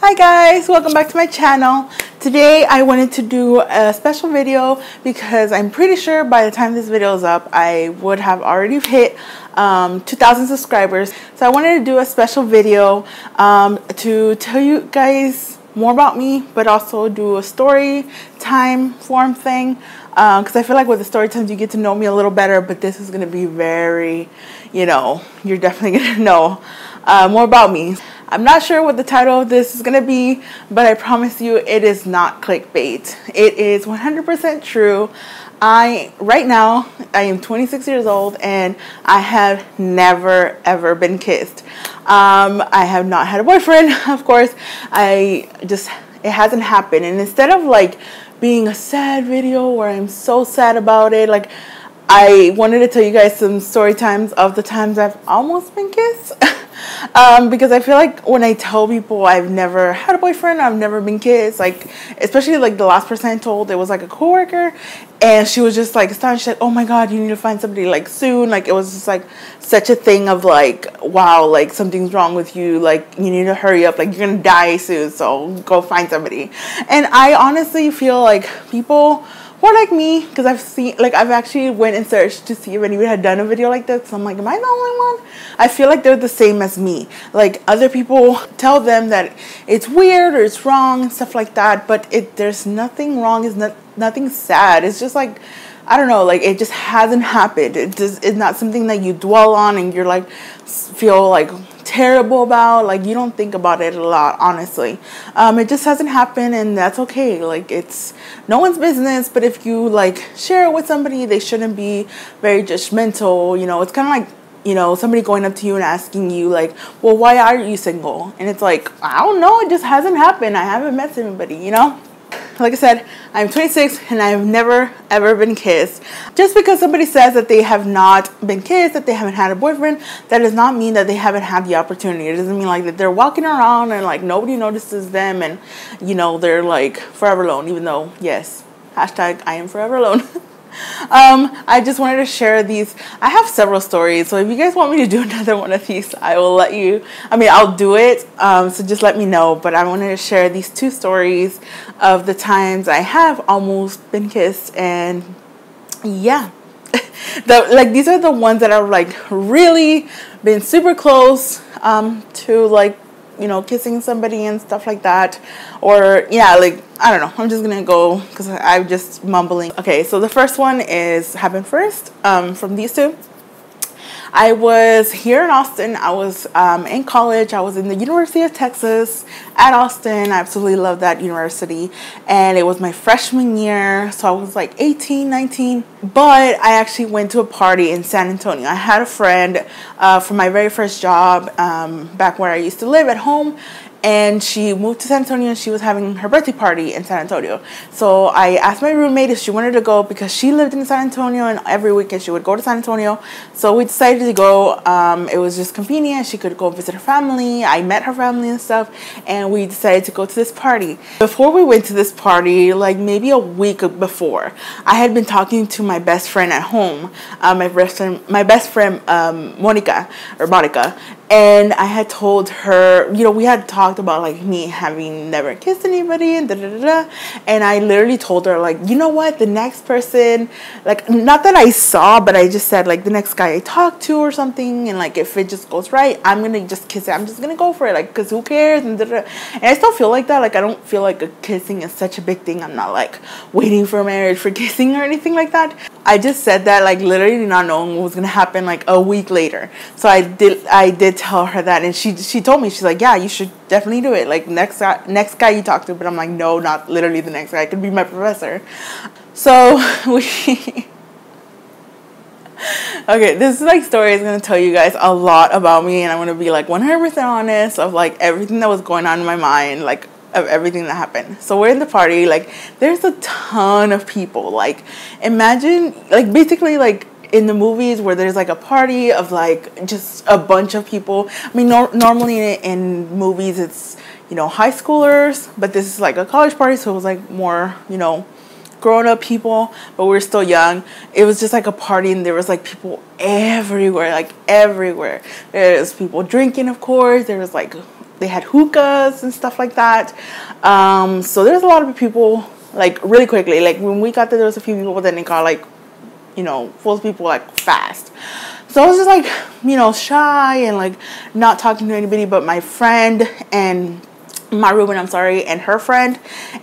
Hi guys, welcome back to my channel. Today I wanted to do a special video because I'm pretty sure by the time this video is up I would have already hit 2,000 subscribers. So I wanted to do a special video to tell you guys more about me, but also do a story time form thing, because I feel like with the story times you get to know me a little better, but this is going to be very, you're definitely going to know more about me. I'm not sure what the title of this is going to be, but I promise you it is not clickbait. It is 100% true. Right now, I am 26 years old and I have never ever been kissed. I have not had a boyfriend, of course. It hasn't happened. And instead of like being a sad video where I'm so sad about it, like I wanted to tell you guys some story times of the times I've almost been kissed. Because I feel like when I tell people I've never had a boyfriend, I've never been kissed, like especially like the last person I told, it was like a coworker, and she was just like astonished. She's like, oh my god, you need to find somebody like soon. Like it was just like such a thing of like, wow, like something's wrong with you, like you need to hurry up, like you're gonna die soon, so go find somebody. And I honestly feel like people who are like me, because I've actually went and searched to see if anyone had done a video like this. So I'm like, am I the only one? I feel like they're the same as me. Like other people tell them that it's weird or it's wrong and stuff like that, but there's nothing wrong. It's nothing sad. It's just like, I don't know, like it just hasn't happened. It's not something that you dwell on and you're like feel like terrible about. Like you don't think about it a lot, honestly. It just hasn't happened, and that's okay. Like it's no one's business, but if you like share it with somebody, they shouldn't be very judgmental. It's kind of like somebody going up to you and asking you like, well, why are you single? And it's like, I don't know, it just hasn't happened. I haven't met anybody, Like I said, I'm 26 and I've never ever been kissed. Just because somebody says that they have not been kissed, that they haven't had a boyfriend, that does not mean that they haven't had the opportunity. It doesn't mean like that they're walking around and like nobody notices them and they're like forever alone, even though, yes, hashtag I am forever alone. I just wanted to share these. I have several stories, so if you guys want me to do another one of these, I'll do it, so just let me know. But I wanted to share these two stories of the times I have almost been kissed, and yeah. These are the ones that are like really been super close to like kissing somebody and stuff like that. Or yeah, like I don't know, I'm just gonna go because I'm just mumbling. Okay, so the first one happened first from these two. I was here in Austin. I was in college. I was in the University of Texas at Austin. I absolutely love that university. And it was my freshman year. So I was like 18, 19. But I actually went to a party in San Antonio. I had a friend from my very first job back where I used to live at home. And she moved to San Antonio and she was having her birthday party in San Antonio. So I asked my roommate if she wanted to go because she lived in San Antonio and every weekend she would go to San Antonio. So we decided to go. It was just convenient. She could go visit her family. I met her family and stuff. And we decided to go to this party. Before we went to this party, like maybe a week before, I had been talking to my best friend at home. My best friend Monica. And I had told her, we had talked about like me having never kissed anybody and and I literally told her like, you know what, the next person, like not that I saw, but I just said like the next guy I talked to or something, and like if it just goes right, I'm gonna just kiss it. I'm just gonna go for it, like because who cares? And I still feel like that. Like I don't feel like kissing is such a big thing. I'm not like waiting for marriage for kissing or anything like that. I just said that like literally not knowing what was gonna happen like a week later. So I did tell her that, and she told me, she's like, yeah, you should definitely do it, like next guy you talk to. But I'm like, no, not literally the next guy, it could be my professor. So okay, this like story is going to tell you guys a lot about me, and I'm going to be like 100% honest of like everything that was going on in my mind, like of everything that happened. So we're in the party, like there's a ton of people. Like imagine like basically like in the movies where there's like a party of like just a bunch of people. I mean, normally in movies it's high schoolers, but this is like a college party, so it was like more grown-up people, but we're still young. It was just like a party, and there was like people everywhere, like everywhere. There's people drinking, of course. There was like they had hookahs and stuff like that. So there's a lot of people, like, really quickly. Like, when we got there was a few people, but then it got, like, you know, full of people, like, fast. So I was just, like, you know, shy and, like, not talking to anybody but my friend and my roommate, I'm sorry, and her friend.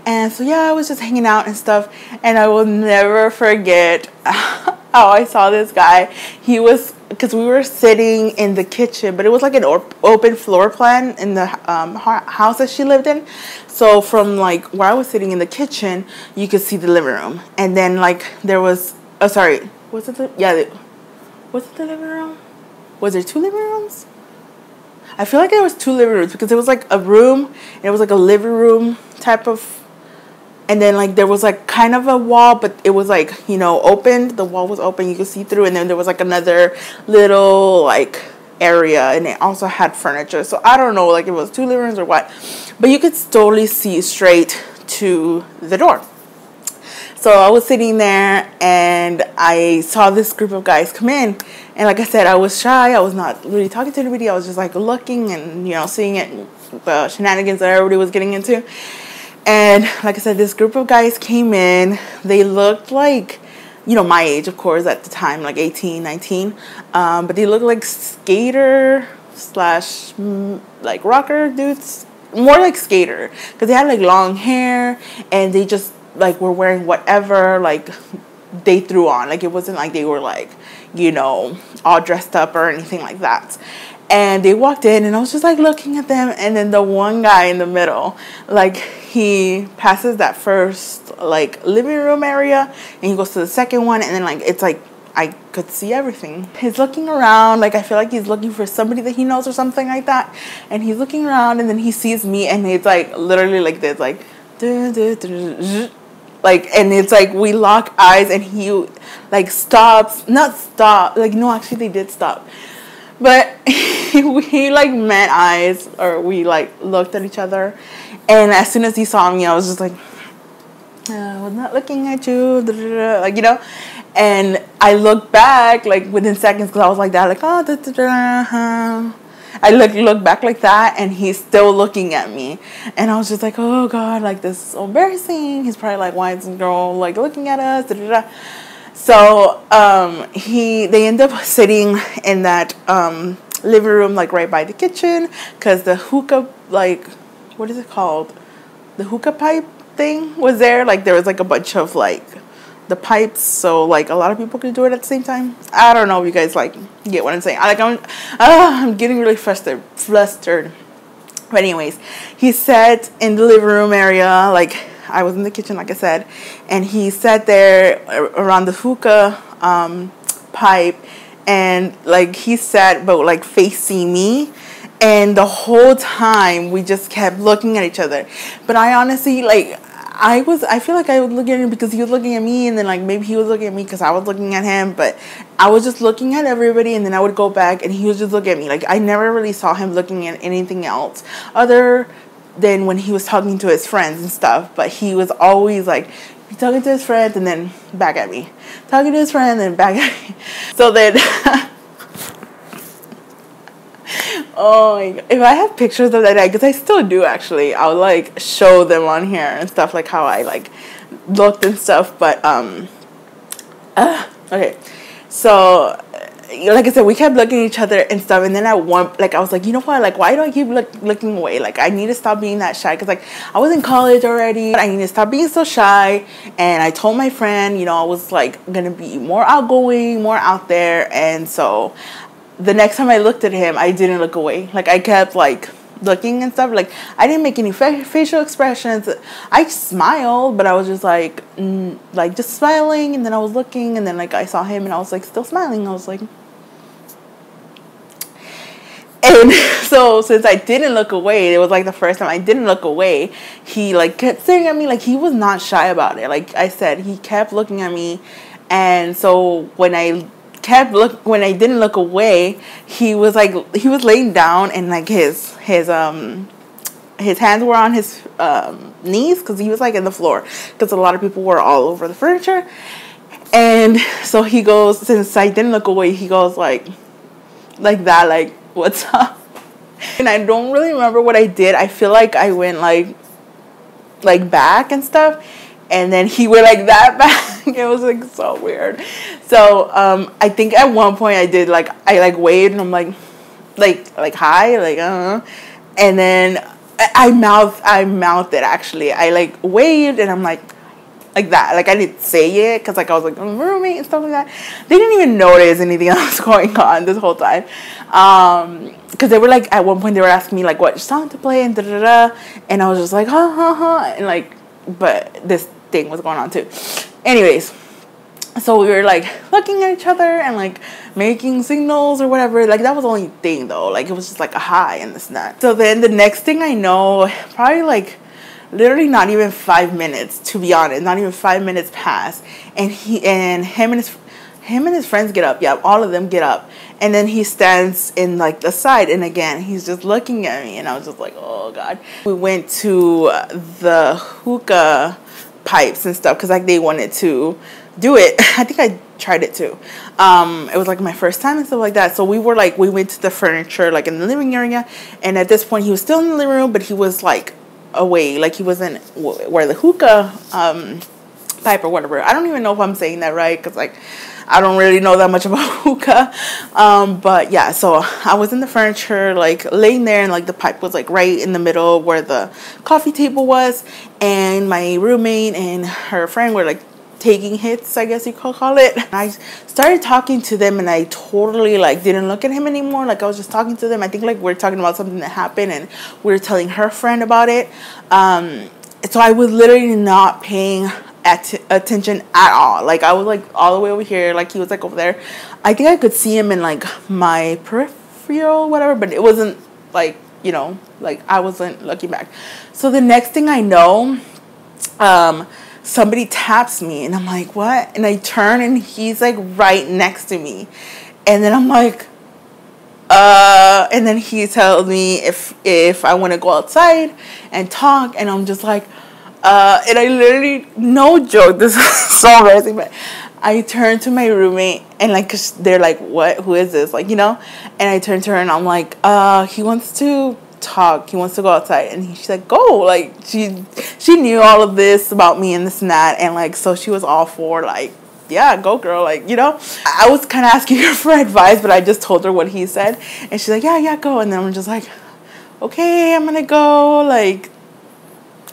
And so, yeah, I was just hanging out and stuff. And I will never forget how I saw this guy. He was, because we were sitting in the kitchen, but it was like an open floor plan in the house that she lived in. So from, like, where I was sitting in the kitchen, you could see the living room. And then, like, there was, oh, sorry, was it the, yeah, was it the living room? Was there 2 living rooms? I feel like there was 2 living rooms, because it was like a room, and it was like a living room type of, and then, like, there was, like, kind of a wall, but it was, like, you know, open. The wall was open, you could see through, and then there was, like, another little, like, area, and it also had furniture. So I don't know, like, it was 2 living rooms or what, but you could totally see straight to the door. So I was sitting there, and I saw this group of guys come in. And like I said, I was shy. I was not really talking to anybody. I was just, like, looking and, you know, seeing it, the shenanigans that everybody was getting into. And like I said, this group of guys came in. They looked like, you know, my age, of course, at the time, like 18, 19. But they looked like skater slash, like, rocker dudes. More like skater. Because they had, like, long hair. And they just, like, were wearing whatever, like, they threw on. Like, it wasn't like they were, like, you know, all dressed up or anything like that. And they walked in, and I was just, like, looking at them. And then the one guy in the middle, like, he passes that first, like, living room area, and he goes to the second one, and then, like, it's like I could see everything. He's looking around, like, I feel like he's looking for somebody that he knows or something like that. And he's looking around, and then he sees me, and it's, like, literally like this, like, like, and it's like we lock eyes, and he, like, stops, not stop, like, no, actually they did stop, but we, like, met eyes, or we, like, looked at each other. And as soon as he saw me, I was just like, I was not looking at you, like, you know. And I looked back, like, within seconds, because I was like that, like, oh, I look back like that, and he's still looking at me. And I was just like, oh, God, like, this is so embarrassing. He's probably like, why is this girl, like, looking at us? So they end up sitting in that living room, like, right by the kitchen, because the hookah, like, what is it called? The hookah pipe thing was there. Like, there was, like, a bunch of, like, the pipes, so, like, a lot of people could do it at the same time. I don't know if you guys, like, get what I'm saying. I'm getting really flustered. But anyways, he sat in the living room area, like, I was in the kitchen, like I said, and he sat there around the hookah pipe, and, like, he sat, but, like, facing me. And the whole time we just kept looking at each other. But I honestly, like, I feel like I was looking at him because he was looking at me, and then, like, maybe he was looking at me because I was looking at him, but I was just looking at everybody, and then I would go back, and he was just looking at me. Like, I never really saw him looking at anything else other than when he was talking to his friends and stuff, but he was always, like, talking to his friends and then back at me. Talking to his friend and back at me. So then, oh my God. If I have pictures of that day, because I still do actually, I'll, like, show them on here and stuff, like how I, like, looked and stuff. But okay, so like I said, we kept looking at each other and stuff, and then I was like, you know what, like, why do I keep looking away? Like, I need to stop being that shy, because, like, I was in college already, but I need to stop being so shy. And I told my friend, you know, I was, like, gonna be more outgoing, more out there. And so the next time I looked at him, I didn't look away. Like, I kept, like, looking and stuff. Like, I didn't make any facial expressions. I smiled, but I was just, like, just smiling. And then I was looking, and then, like, I saw him, and I was, like, still smiling. I was like, and so since I didn't look away, it was, like, the first time I didn't look away, he, like, kept staring at me. Like, he was not shy about it. Like I said, he kept looking at me. And so when I didn't look away, he was laying down, and, like, his hands were on his knees, because he was, like, in the floor, because a lot of people were all over the furniture. And so he goes, since I didn't look away, he goes like that, like, what's up? And I don't really remember what I did. I feel like I went like back and stuff, and then he went like that back. It was like so weird. So I think at one point I did like, I like waved and I'm like hi, like and then I mouthed it actually. I like waved and I'm like that. Like I didn't say it because like I was like I'm a roommate and stuff like that. They didn't even notice anything else going on this whole time. Because they were like, at one point they were asking me like what song to play and and I was just like and like, but this thing was going on too. Anyways, so we were like looking at each other and like making signals or whatever. Like that was the only thing though. Like it was just like a hi and this and that. So then the next thing I know, probably like literally not even 5 minutes, to be honest, not even 5 minutes pass, and him and his friends get up. Yeah, all of them get up, and then he stands in like the side, and again he's just looking at me, and I was just like, oh god. We went to the hookah pipes and stuff because like they wanted to do it. I think I tried it too. It was like my first time and stuff like that. So we went to the furniture like in the living area, and at this point he was still in the living room, but he was like away, like he wasn't where the hookah pipe or whatever. I don't even know if I'm saying that right because like I don't really know that much about hookah, but yeah, so I was in the furniture like laying there, and like the pipe was like right in the middle where the coffee table was, and my roommate and her friend were like taking hits, I guess you could call it. I started talking to them, and I totally like didn't look at him anymore. Like I was just talking to them. I think like we're talking about something that happened, and we were telling her friend about it. So I was literally not paying attention at all. Like I was like all the way over here, like he was like over there. I think I could see him in like my peripheral, whatever, but it wasn't like, you know, like I wasn't looking back. So the next thing I know, somebody taps me, and I'm like, what? And I turn, and he's like right next to me, and then I'm like, and then he tells me if I want to go outside and talk, and I'm just like, and I literally, no joke, this is so embarrassing, but I turn to my roommate, and like, 'cause they're like, what? Who is this? Like, you know? And I turn to her, and I'm like, he wants to talk, he wants to go outside. And she's like, go. Like she knew all of this about me and this and that, and like, so she was all for like, yeah, go girl, like, you know. I was kind of asking her for advice, but I just told her what he said, and she's like, yeah, go. And then I'm just like, okay, I'm gonna go. Like,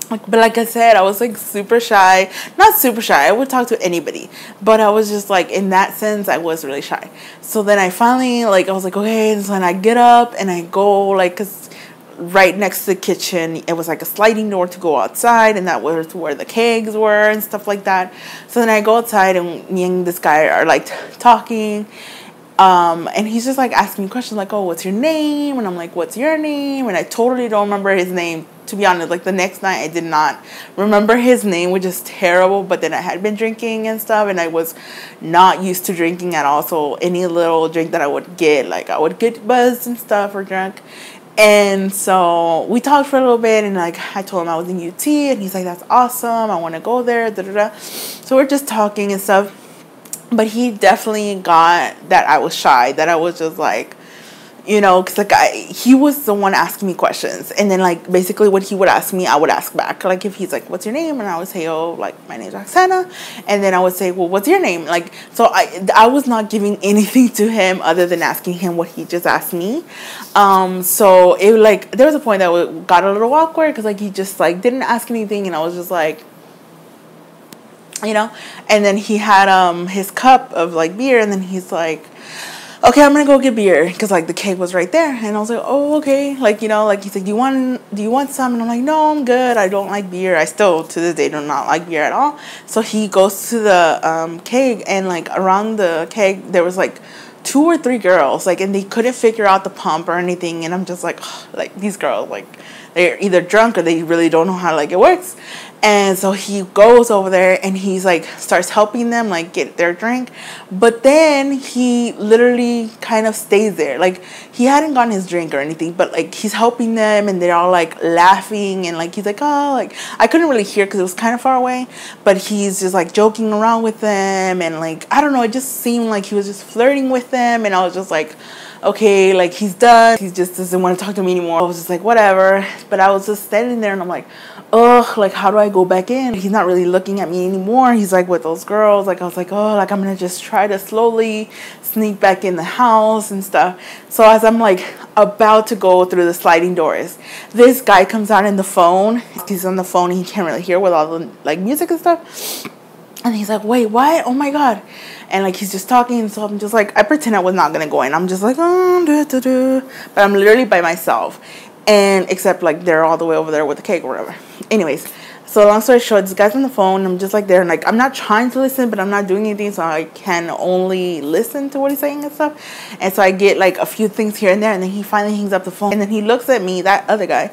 but like I said, I was like super shy. Not super shy, I would talk to anybody, but I was just like, in that sense, I was really shy. So then I finally, like, I was like, okay. And so then I get up and I go, like, because right next to the kitchen, it was like a sliding door to go outside, and that was where the kegs were and stuff like that. So then I go outside, and me and this guy are like talking, and he's just like asking me questions like, oh, what's your name? And I'm like, what's your name? And I totally don't remember his name, to be honest. Like the next night I did not remember his name, which is terrible. But then I had been drinking and stuff, and I was not used to drinking at all. So any little drink that I would get, like I would get buzzed and stuff or drunk. And so we talked for a little bit, and like I told him I was in UT, and he's like, that's awesome, I want to go there, So we're just talking and stuff. But he definitely got that I was shy, that I was just like, you know, because like he was the one asking me questions, and then like basically what he would ask me, I would ask back. Like if he's like, what's your name? And I would say, oh, like my name's Roxana. And then I would say, well, what's your name? Like, so I was not giving anything to him other than asking him what he just asked me. So it like, there was a point that got a little awkward, because like he just like didn't ask anything, and I was just like, you know. And then he had his cup of like beer, and then he's like, okay, I'm gonna go get beer, because like the keg was right there. And I was like, oh, okay. Like, you know, like he's like, do you want some? And I'm like, no, I'm good, I don't like beer. I still to this day do not like beer at all. So he goes to the keg, and like around the keg there was like 2 or 3 girls, like, and they couldn't figure out the pump or anything. And I'm just like, oh, like these girls, like they're either drunk or they really don't know how like it works. And so he goes over there, and he's like starts helping them like get their drink, but then he literally kind of stays there. Like he hadn't gotten his drink or anything, but like he's helping them, and they're all like laughing, and like he's like, oh, like I couldn't really hear because it was kind of far away, but he's just like joking around with them, and like I don't know, it just seemed like he was just flirting with them. And I was just like, okay, like he's done. He just doesn't want to talk to me anymore. I was just like, whatever. But I was just standing there and I'm like, ugh, like how do I go back in? He's not really looking at me anymore. He's like with those girls. Like I was like, oh, like I'm gonna just try to slowly sneak back in the house and stuff. So as I'm like about to go through the sliding doors, this guy comes out in the phone. He's on the phone and he can't really hear with all the like music and stuff. And he's like, wait, what? Oh my God. And like he's just talking, so I'm just like, I pretend I was not gonna go in. I'm just like, but I'm literally by myself. And except like they're all the way over there with the cake or whatever. Anyways, so long story short, this guy's on the phone. I'm just like there, and like I'm not trying to listen, but I'm not doing anything, so I can only listen to what he's saying and stuff. And so I get like a few things here and there, and then he finally hangs up the phone, and then he looks at me, that other guy,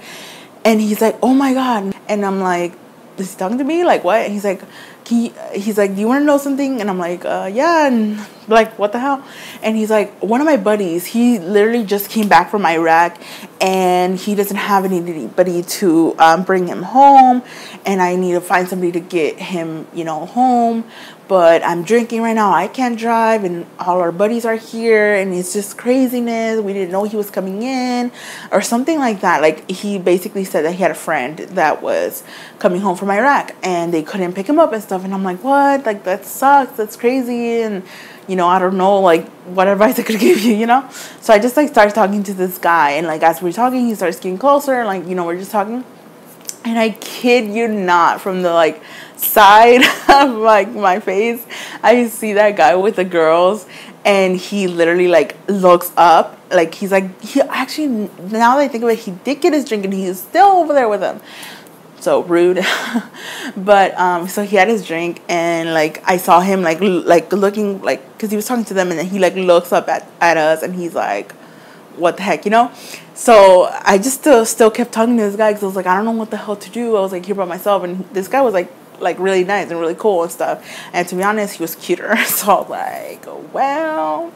and he's like, oh my God. And I'm like, is he talking to me? Like what? And he's like, he's like, do you want to know something? And I'm like, yeah. And like, what the hell? And he's like, one of my buddies, he literally just came back from Iraq and he doesn't have anybody to bring him home, and I need to find somebody to get him, you know, home. But I'm drinking right now. I can't drive, and all our buddies are here, and it's just craziness. We didn't know he was coming in, or something like that. Like he basically said that he had a friend that was coming home from Iraq, and they couldn't pick him up and stuff. And I'm like, what? Like that sucks. That's crazy. And you know, I don't know, like what advice I could give you, you know. So I just like started talking to this guy, and like as we're talking, he starts getting closer, and like, you know, we're just talking. And I kid you not, from the like side of like my face, I see that guy with the girls, and he literally like looks up, like he's like, he actually, now that I think of it, he did get his drink and he's still over there with him. So rude. But so he had his drink, and like I saw him like looking, like, because he was talking to them, and then he like looks up at us, and he's like, what the heck, you know? So I just still kept talking to this guy, because I was like, I don't know what the hell to do. I was like here by myself, and this guy was like really nice and really cool and stuff. And to be honest, he was cuter. So I was like, well,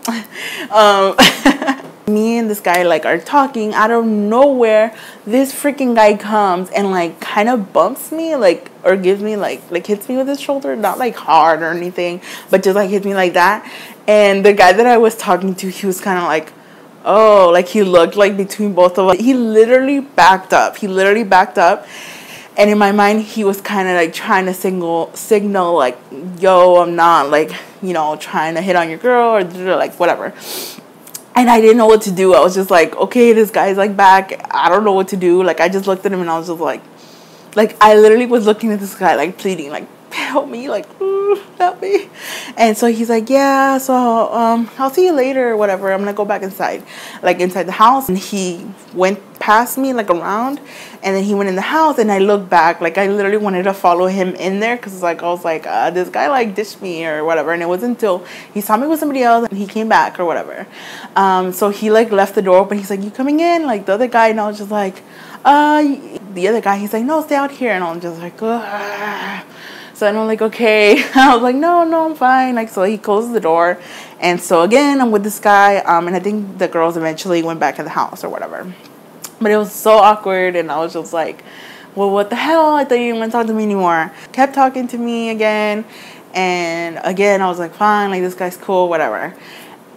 me and this guy like are talking. Out of nowhere, this freaking guy comes and like kind of bumps me, like, or gives me like hits me with his shoulder, not like hard or anything, but just like hits me like that. And the guy that I was talking to, he was kind of like, oh, like he looked like between both of us. He literally backed up. And in my mind, he was kind of like trying to signal like, yo, I'm not like, you know, trying to hit on your girl or like whatever. And I didn't know what to do. I was just like, okay, this guy's like back. I don't know what to do. Like I just looked at him and I was just like I literally was looking at this guy like pleading, like, help me, like, help me. And so he's like, yeah, so I'll see you later or whatever. I'm gonna go back inside, like inside the house. And he went past me, like around, and then he went in the house, and I looked back, like I literally wanted to follow him in there, because like I was like, this guy like ditched me or whatever. And it wasn't until he saw me with somebody else and he came back or whatever. So he like left the door open. He's like, you coming in? Like the other guy. And I was just like, the other guy, he's like, no, stay out here. And I'm just like, ugh. So I'm like, okay. I was like, no, I'm fine. Like, so he closes the door. And so again, I'm with this guy. And I think the girls eventually went back to the house or whatever. But it was so awkward. And I was just like, well, what the hell? I thought you didn't want to talk to me anymore. Kept talking to me again. And again, I was like, fine. Like, this guy's cool, whatever.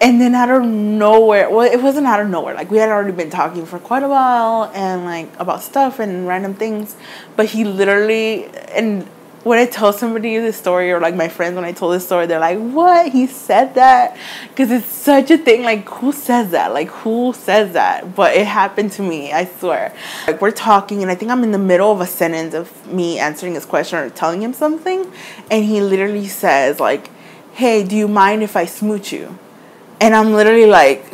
And then out of nowhere, well, it wasn't out of nowhere. Like, we had already been talking for quite a while. And, like, about stuff and random things. But he literally, and when I tell somebody this story, or like my friends, when I told this story, they're like, what? He said that? Because it's such a thing. Like, who says that? Like, who says that? But it happened to me, I swear. Like, we're talking, and I think I'm in the middle of a sentence of me answering his question or telling him something. And he literally says, like, hey, do you mind if I smooch you? And I'm literally like,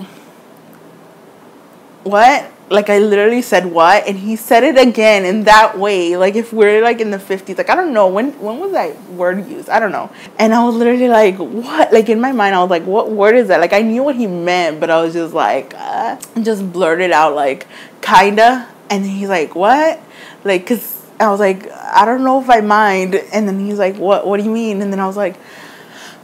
what? Like, I literally said what? And he said it again in that way. Like, if we're, like, in the 50s. Like, I don't know. When was that word used? I don't know. And I was literally like, what? Like, in my mind, I was like, what word is that? Like, I knew what he meant. But I was just like, just blurted out, like, kinda. And then he's like, what? Like, because I was like, I don't know if I mind. And then he's like, what do you mean? And then I was like,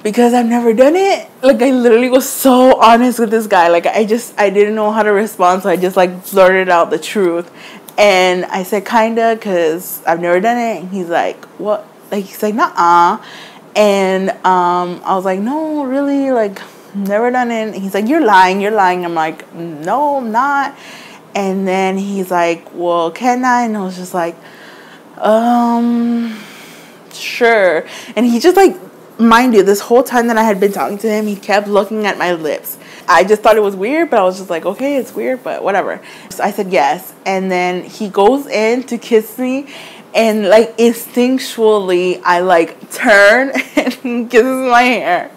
because I've never done it. Like, I literally was so honest with this guy. Like, I didn't know how to respond, so I just, like, blurted out the truth. And I said, kinda, because I've never done it. And he's like, what? Like, he's like, nuh-uh. And I was like, no, really? Like, never done it. And he's like, you're lying, you're lying. I'm like, no, I'm not. And then he's like, well, can I? And I was just like, sure. And he just like, mind you, this whole time that I had been talking to him, he kept looking at my lips. I just thought it was weird, but I was just like, okay, it's weird, but whatever. So I said yes. And then he goes in to kiss me, and like instinctually I like turn and he kisses my hair.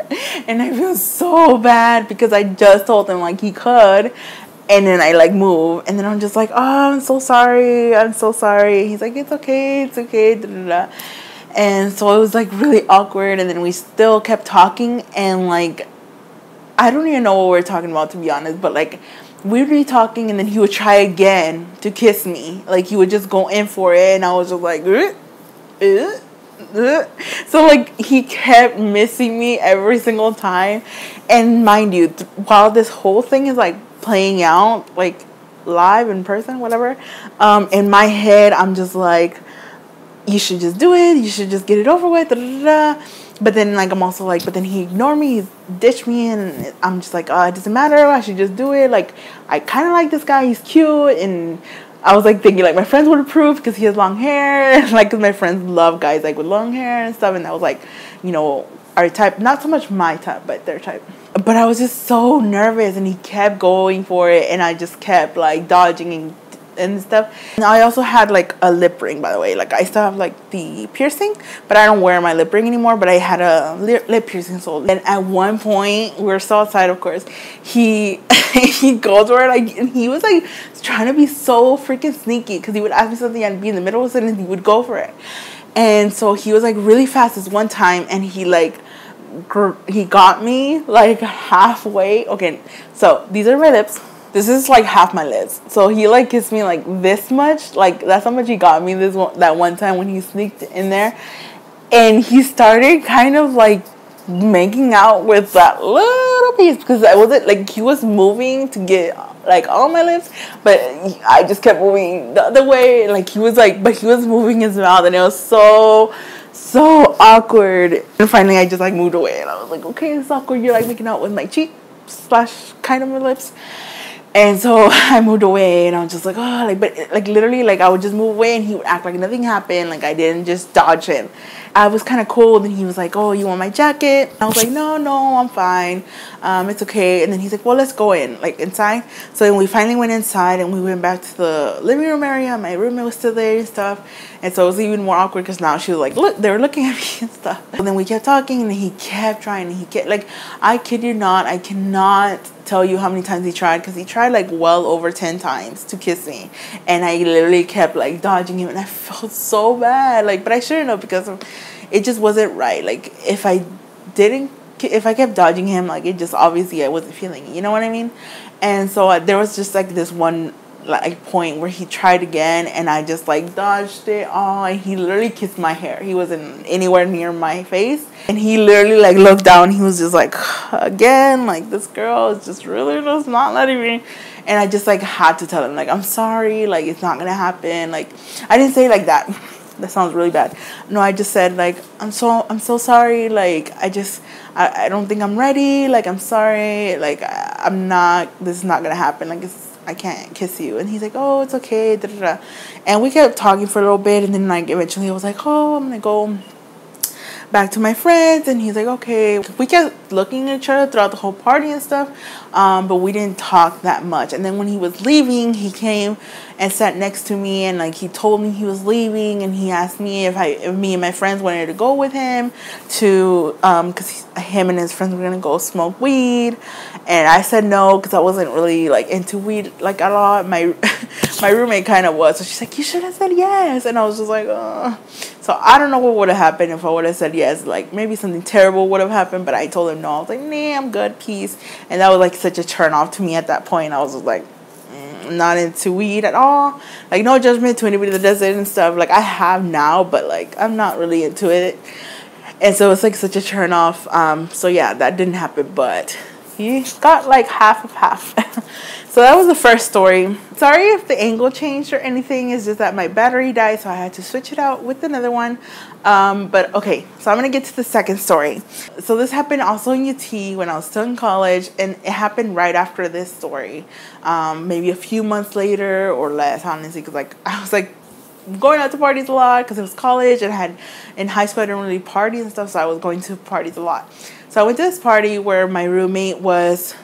And I feel so bad because I just told him like he could. And then I like move, and then I'm just like, oh, I'm so sorry, I'm so sorry. He's like, it's okay, it's okay, da, da, da. And so it was like really awkward, and then we still kept talking, and like, I don't even know what we were talking about, to be honest, but like, we would be talking, and then he would try again to kiss me. Like, he would just go in for it, and I was just like, so like, he kept missing me every single time. And mind you, while this whole thing is like playing out, like live in person, whatever, in my head I'm just like, you should just do it, you should just get it over with, da, da, da. But then like I'm also like, but then he ignored me, he ditched me, and I'm just like, oh, it doesn't matter, I should just do it. Like, I kind of like this guy, he's cute. And I was like thinking like my friends would approve because he has long hair, like, because my friends love guys like with long hair and stuff, and that was like, you know, our type, not so much my type, but their type. But I was just so nervous, and he kept going for it, and I just kept like dodging and stuff. And I also had like a lip ring, by the way. Like, I still have like the piercing, but I don't wear my lip ring anymore. But I had a lip piercing. So, and at one point, we were still outside, of course, he he goes for it, like, and he was like trying to be so freaking sneaky, because he would ask me something and be in the middle of it, and he would go for it. And so he was like really fast this one time, and he like, he got me like halfway. Okay, so these are my lips. This is like half my lips. So he like kissed me like this much. Like, that's how much he got me that one time when he sneaked in there. And he started kind of like making out with that little piece, because I wasn't like, he was moving to get like all my lips, but I just kept moving the other way. Like, he was like, but he was moving his mouth, and it was so awkward. And finally I just like moved away, and I was like, okay, it's awkward, you're like making out with my cheek / kind of my lips. And so I moved away, and I was just like, oh, like, but like literally, like, I would just move away, and he would act like nothing happened, like I didn't just dodge him. I was kind of cold, and he was like, oh, you want my jacket? I was like, no, I'm fine, it's okay. And then he's like, well, let's go in, like, inside. So then we finally went inside, and we went back to the living room area. My roommate was still there and stuff, and so it was even more awkward, because now she was like, look, they were looking at me and stuff. And then we kept talking, and he kept trying, and he kept, like, I kid you not, I cannot tell you how many times he tried, because he tried like well over 10 times to kiss me, and I literally kept like dodging him, and I felt so bad, like, but I shouldn't have, because it just wasn't right. Like, if I kept dodging him, like, it just, obviously I wasn't feeling it, you know what I mean? And so there was just like this one like point where he tried again, and I just like dodged it all, and he literally kissed my hair. He wasn't anywhere near my face, and he literally like looked down. He was just like, again, like, this girl is just really just not letting me. And I just like had to tell him, like, I'm sorry, like, it's not gonna happen. Like, I didn't say it like that. That sounds really bad. No, I just said like, I'm so sorry, like, I don't think I'm ready, like, I'm sorry, like, I'm not, this is not gonna happen, like, I can't kiss you. And he's like, oh, it's okay, da, da, da. And we kept talking for a little bit, and then like eventually I was like, oh, I'm gonna go back to my friends. And he's like, okay. We kept looking at each other throughout the whole party and stuff, but we didn't talk that much. And then when he was leaving, he came and sat next to me, and like, he told me he was leaving, and he asked me if me and my friends wanted to go with him to because him and his friends were gonna go smoke weed. And I said no, because I wasn't really like into weed like a lot. My roommate kind of was, so she's like, you should have said yes. And I was just like, oh. So I don't know what would have happened if I would have said yes. Like, maybe something terrible would have happened, but I told him no. I was like, nah, I'm good, peace. And that was like such a turn off to me at that point. I was just like, not into weed at all. Like, no judgment to anybody that does it and stuff. Like, I have now, but like, I'm not really into it. And so it's like such a turn off. So yeah, that didn't happen. But he got like half of half. So that was the first story. Sorry if the angle changed or anything. It's just that my battery died, so I had to switch it out with another one. But okay, so I'm gonna get to the second story. So this happened also in UT when I was still in college, and it happened right after this story. Maybe a few months later or less, honestly, because like I was like going out to parties a lot because it was college, and in high school I didn't really party and stuff, so I was going to parties a lot. So I went to this party where my roommate was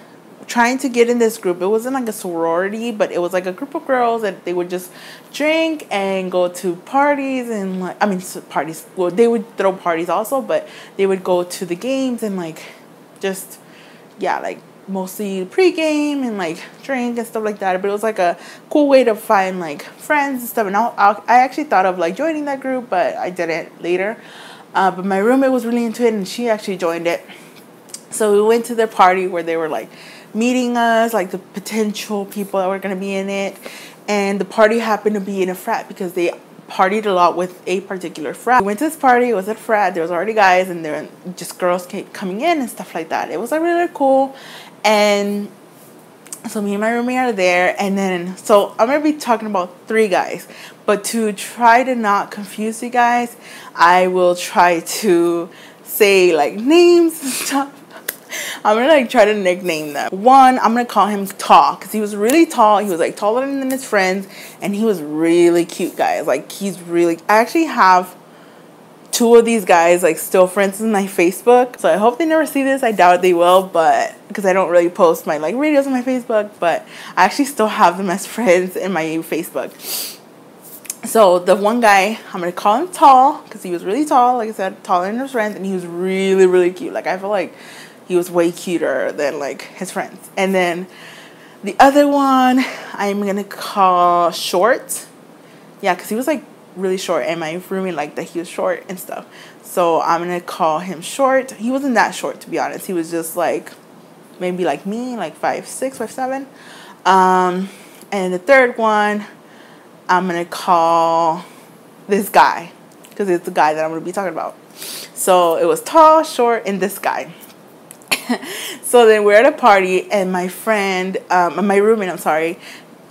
trying to get in this group. It wasn't like a sorority, but it was like a group of girls that they would just drink and go to parties and like, I mean, parties. Well, they would throw parties also, but they would go to the games and like just, yeah, like mostly pregame and like drink and stuff like that. But it was like a cool way to find like friends and stuff. And I actually thought of like joining that group, but I didn't later. But my roommate was really into it, and she actually joined it. So we went to their party where they were like meeting us, like the potential people that were going to be in it. And the party happened to be in a frat because they partied a lot with a particular frat. We went to this party. It was a frat. There was already guys, and there were just girls coming in and stuff like that. It was like really cool. And so me and my roommate are there, and then so I'm going to be talking about 3 guys. But to try to not confuse you guys, I will try to say like names and stuff. I'm gonna like try to nickname them. One, I'm gonna call him Tall, because he was really tall. He was like taller than his friends, and he was really cute, guys. Like he's really, I actually have 2 of these guys like still friends in my Facebook, so I hope they never see this. I doubt they will, but because I don't really post my like videos on my Facebook, but I actually still have them as friends in my Facebook. So the one guy, I'm gonna call him Tall, because he was really tall, like I said, taller than his friends, and he was really, really cute. Like I feel like he was way cuter than like his friends. And then the other one I'm gonna call Short. Yeah, because he was like really short, and my roommate liked that he was short and stuff. So I'm gonna call him Short. He wasn't that short, to be honest. He was just like maybe like me, like 5'6", 5'7". And the third one I'm gonna call this guy, because it's the guy that I'm gonna be talking about. So it was Tall, Short, and this guy. So then we're at a party, and my friend, my roommate, I'm sorry,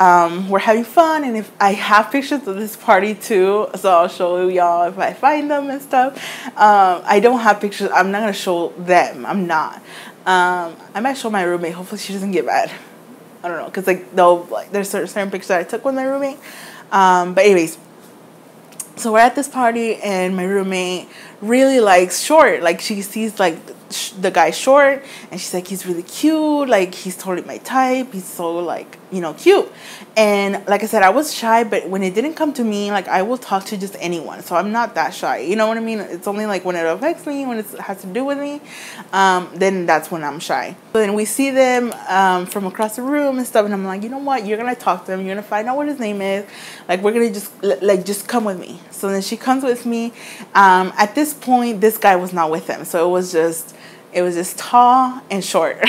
we're having fun, and if I have pictures of this party too, so I'll show y'all if I find them and stuff. I don't have pictures. I'm not gonna show them. I'm not. I might show my roommate. Hopefully she doesn't get mad. I don't know, because like there's certain pictures that I took with my roommate. But anyways, so we're at this party, and my roommate really likes Short. Like she sees like the guy Short, and she's like, he's really cute, like he's totally my type, he's so like, you know, cute. And like I said, I was shy, but when it didn't come to me, like I will talk to just anyone, so I'm not that shy, you know what I mean? It's only like when it affects me, when it has to do with me, then that's when I'm shy. So then we see them from across the room and stuff, and I'm like, you know what, you're gonna talk to him, you're gonna find out what his name is, like we're gonna just come with me. So then she comes with me. At this point, this guy was not with them, so it was just Tall and Short.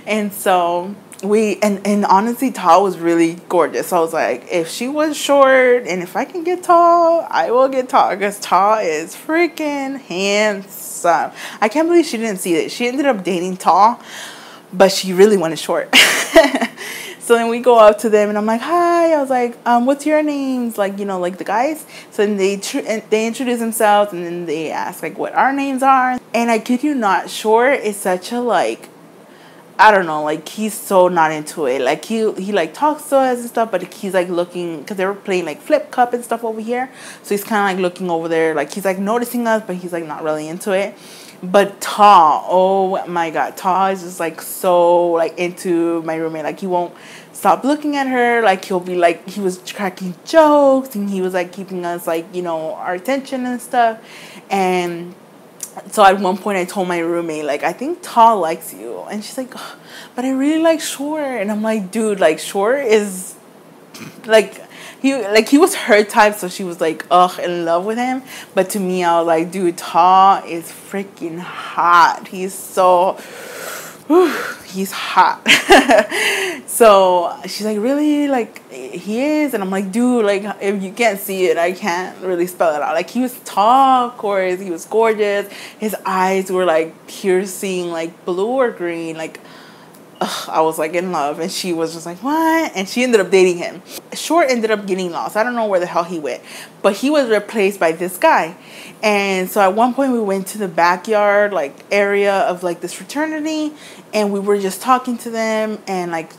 And so and honestly, Tall was really gorgeous. So I was like, if she was short and if I can get Tall, I will get Tall, because Tall is freaking handsome. I can't believe she didn't see it. She ended up dating Tall, but she really wanted Short. So then we go up to them, and I'm like, hi. I was like, what's your names? Like, you know, like the guys. So then they introduce themselves, and then they ask like what our names are. And I kid you not, Short is such a like, I don't know, like he's so not into it. Like he like talks to us and stuff, but he's like looking, because they were playing like flip cup and stuff over here. So he's kind of like looking over there, like he's like noticing us, but he's like not really into it. But Tall, oh my god, Tall is just like so like into my roommate. Like he won't stop looking at her. Like he'll be like, he was cracking jokes, and he was like keeping us like, you know, our attention and stuff. And so at one point I told my roommate, like, I think Tall likes you. And she's like, oh, but I really like Short. And I'm like, dude, like Short is like, he was her type, so she was like, ugh, in love with him. But to me, I was like, dude, Tall is freaking hot. He's so, he's hot. So she's like, really? Like, he is? And I'm like, dude, like, if you can't see it, I can't really spell it out. Like, he was tall, of course. He was gorgeous. His eyes were like piercing, like blue or green. Like, I was like in love, and she was just like, what? And she ended up dating him. Short ended up getting lost. I don't know where the hell he went, but he was replaced by this guy. And so at one point we went to the backyard like area of like this fraternity, and we were just talking to them, and like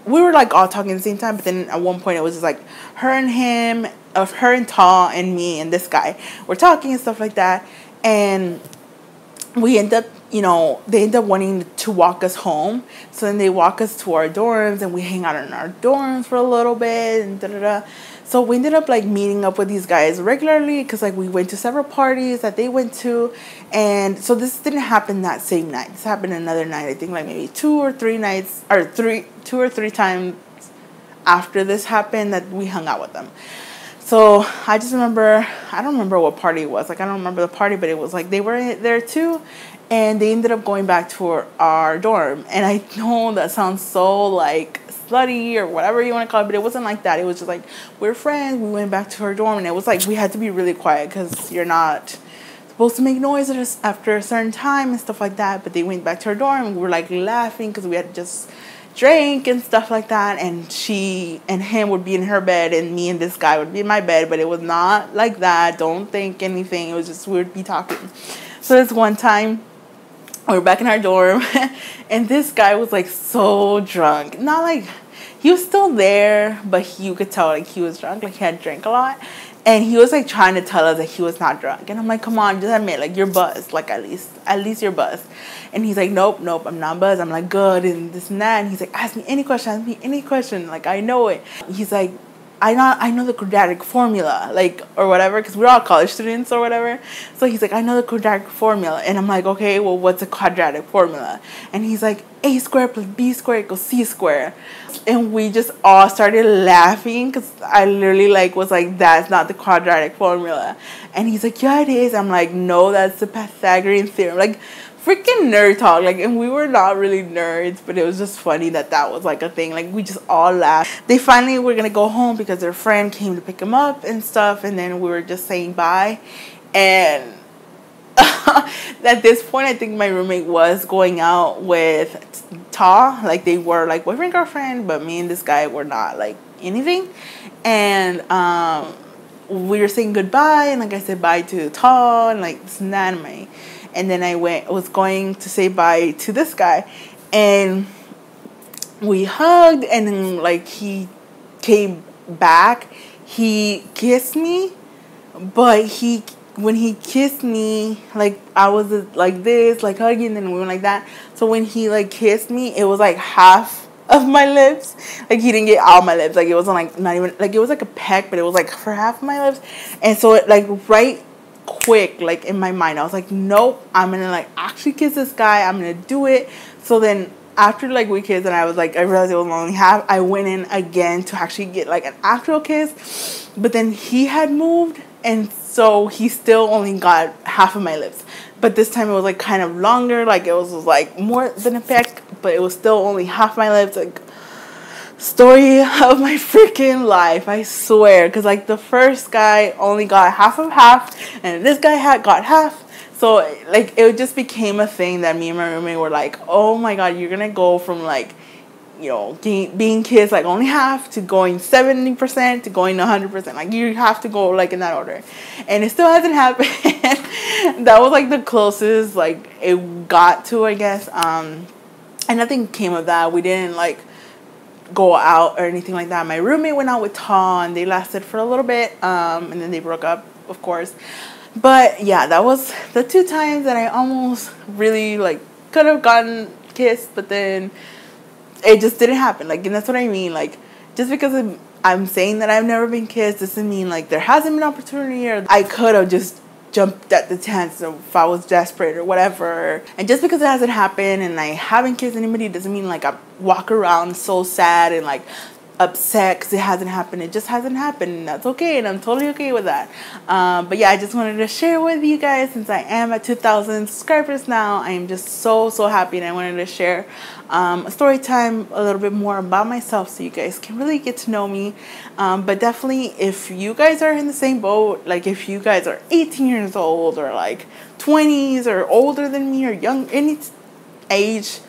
we were like all talking at the same time. But then at one point it was just like her and him, of her and Ta and me and this guy were talking and stuff like that. And we end up, you know, they end up wanting to walk us home. So then they walk us to our dorms, and we hang out in our dorms for a little bit and da-da-da. So we ended up like meeting up with these guys regularly, because like we went to several parties that they went to. And so this didn't happen that same night. This happened another night. I think like maybe 2 or 3 nights, or 2 or 3 times after this happened, that we hung out with them. So I just remember, I don't remember what party it was. Like, I don't remember the party, but it was like they were there too. And they ended up going back to our dorm. And I know that sounds so like slutty or whatever you want to call it, but it wasn't like that. It was just like, we're friends. We went back to our dorm, and it was like we had to be really quiet, because you're not supposed to make noise after a certain time and stuff like that. But they went back to our dorm, and we were like laughing because we had just drank and stuff like that. And she and him would be in her bed, and me and this guy would be in my bed. But it was not like that. Don't think anything. It was just we would be talking. So this one time, we were back in our dorm, and this guy was like so drunk. Not like, he was still there, but you could tell like he was drunk, like he had drank a lot. And he was like trying to tell us that he was not drunk. And I'm like, come on, just admit, like, you're buzzed. Like, at least you're buzzed. And he's like, nope, I'm not buzzed. I'm like, good, and this and that. And he's like, ask me any question. Like, I know it. He's like, I know the quadratic formula, like, or whatever, because we're all college students or whatever. So he's like, I know the quadratic formula. And I'm like, okay, well, what's a quadratic formula? And he's like, a squared plus b squared equals c squared. And we just all started laughing, because I literally like was like, that's not the quadratic formula. And he's like, yeah, it is. I'm like, no, that's the Pythagorean theorem. Like, freaking nerd talk. Like, and we were not really nerds, but it was just funny that was like a thing. Like, we just all laughed. They finally were gonna go home because their friend came to pick them up and stuff, and then we were just saying bye. And at this point, I think my roommate was going out with Ta. Like, they were like boyfriend, girlfriend, but me and this guy were not like anything. And we were saying goodbye, and like I said bye to Ta and like this and that, and then I was going to say bye to this guy, and we hugged, and then like he came back, he kissed me, but when he kissed me, like I was like this, like hugging, and then we went like that. So when he like kissed me, it was like half of my lips. Like, he didn't get all my lips. Like, it wasn't like, not even like, it was like a peck, but it was like for half of my lips. And so it like right quick, like in my mind, I was like, nope, I'm gonna like actually kiss this guy. I'm gonna do it. So then after like we kissed, and I realized it was only half, I went in again to actually get like an actual kiss. But then he had moved, and so he still only got half of my lips. But this time it was like kind of longer, like it was like more than a peck, but it was still only half my lips. Like, story of my freaking life, I swear. Because like the first guy only got half of half, and this guy got half. So like it just became a thing that me and my roommate were like, oh my god, you're gonna go from like, you know, being kissed like only half to going 70% to going 100%. Like, you have to go like in that order, and it still hasn't happened. That was like the closest like it got to, I guess. And nothing came of that. We didn't like go out or anything like that. My roommate went out with Ta, and they lasted for a little bit, and then they broke up, of course. But yeah, that was the 2 times that I almost really like could have gotten kissed, but then it just didn't happen. Like, and that's what I mean. Like, just because I'm saying that I've never been kissed doesn't mean like there hasn't been opportunity, or I could have just jumped at the chance if I was desperate or whatever. And just because it hasn't happened and I haven't kissed anybody doesn't mean like I walk around so sad and like upset because it hasn't happened. It just hasn't happened, and that's okay, and I'm totally okay with that. But yeah, I just wanted to share with you guys, since I am at 2,000 subscribers now. I am just so happy, and I wanted to share a story time, a little bit more about myself, so you guys can really get to know me. But definitely, if you guys are in the same boat, like if you guys are 18 years old or like 20s or older than me or young, any age,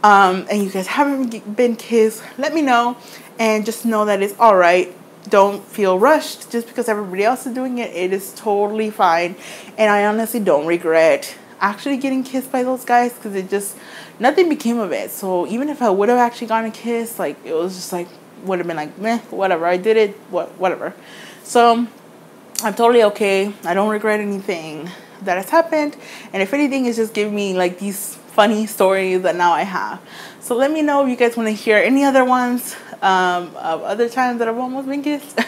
and you guys haven't been kissed, let me know, and just know that it's all right. Don't feel rushed just because everybody else is doing it. It is totally fine, and I honestly don't regret actually getting kissed by those guys, because it just, nothing became of it. So even if I would have actually gotten a kiss, like, it was just like, would have been like, meh, whatever, I did it, whatever. So I'm totally okay. I don't regret anything that has happened, and if anything, it's just giving me like these funny stories that now I have. So let me know if you guys want to hear any other ones of other times that I've almost been kissed.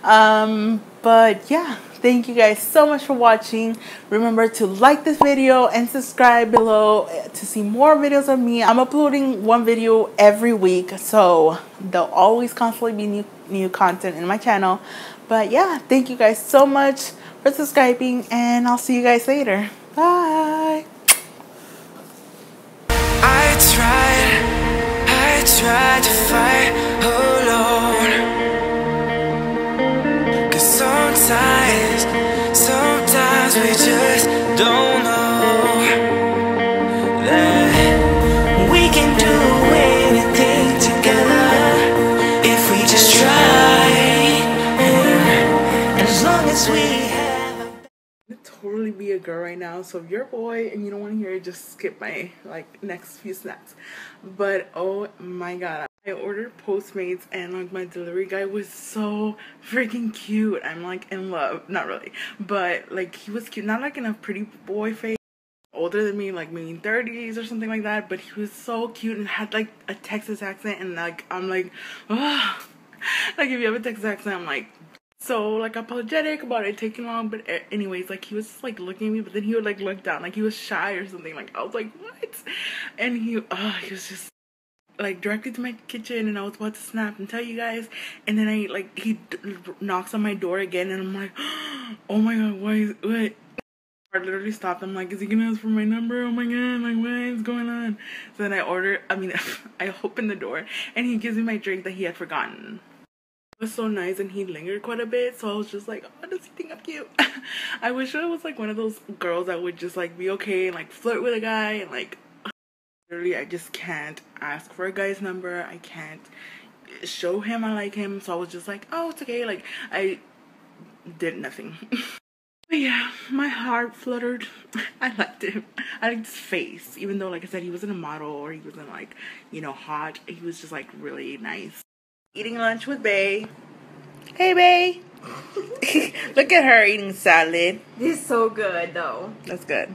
But yeah, thank you guys so much for watching. Remember to like this video and subscribe below to see more videos of me. I'm uploading one video every week, so there'll always constantly be new content in my channel. But yeah, thank you guys so much for subscribing, and I'll see you guys later. Bye. I tried to fight alone, 'cause sometimes we just don't know that we can do anything together if we just try, and as long as we have Totally be a girl right now, so if you're a boy and you don't want to hear it, just skip my like next few snaps. But oh my god, I ordered Postmates, and like my delivery guy was so freaking cute. I'm like in love. Not really, but like he was cute, not like in a pretty boy face, older than me, like maybe 30s or something like that, but he was so cute and had like a Texas accent, and like I'm like, oh. Like if you have a Texas accent, I'm like so like apologetic about it taking long. But anyways, like he was just like looking at me, but then he would like look down like he was shy or something. Like I was like, what? And he was just like directly to my kitchen, and I was about to snap and tell you guys, and then he knocks on my door again, and I'm like, oh my god, what? I literally stopped. I'm like, is he gonna ask for my number? Oh my god, like what is going on? So then I opened the door, and he gives me my drink that he had forgotten. It was so nice, and he lingered quite a bit, so I was just like, oh, does he think I'm cute? I wish I was like one of those girls that would just like be okay and like flirt with a guy, and like literally I just can't ask for a guy's number. I can't show him I like him, so I was just like, oh, it's okay. Like I did nothing. But yeah, my heart fluttered. I liked him. I liked his face, even though like I said, he wasn't a model or he wasn't like, you know, hot. He was just like really nice. Eating lunch with Bae. Hey, Bae. Look at her eating salad. This is so good though. That's good.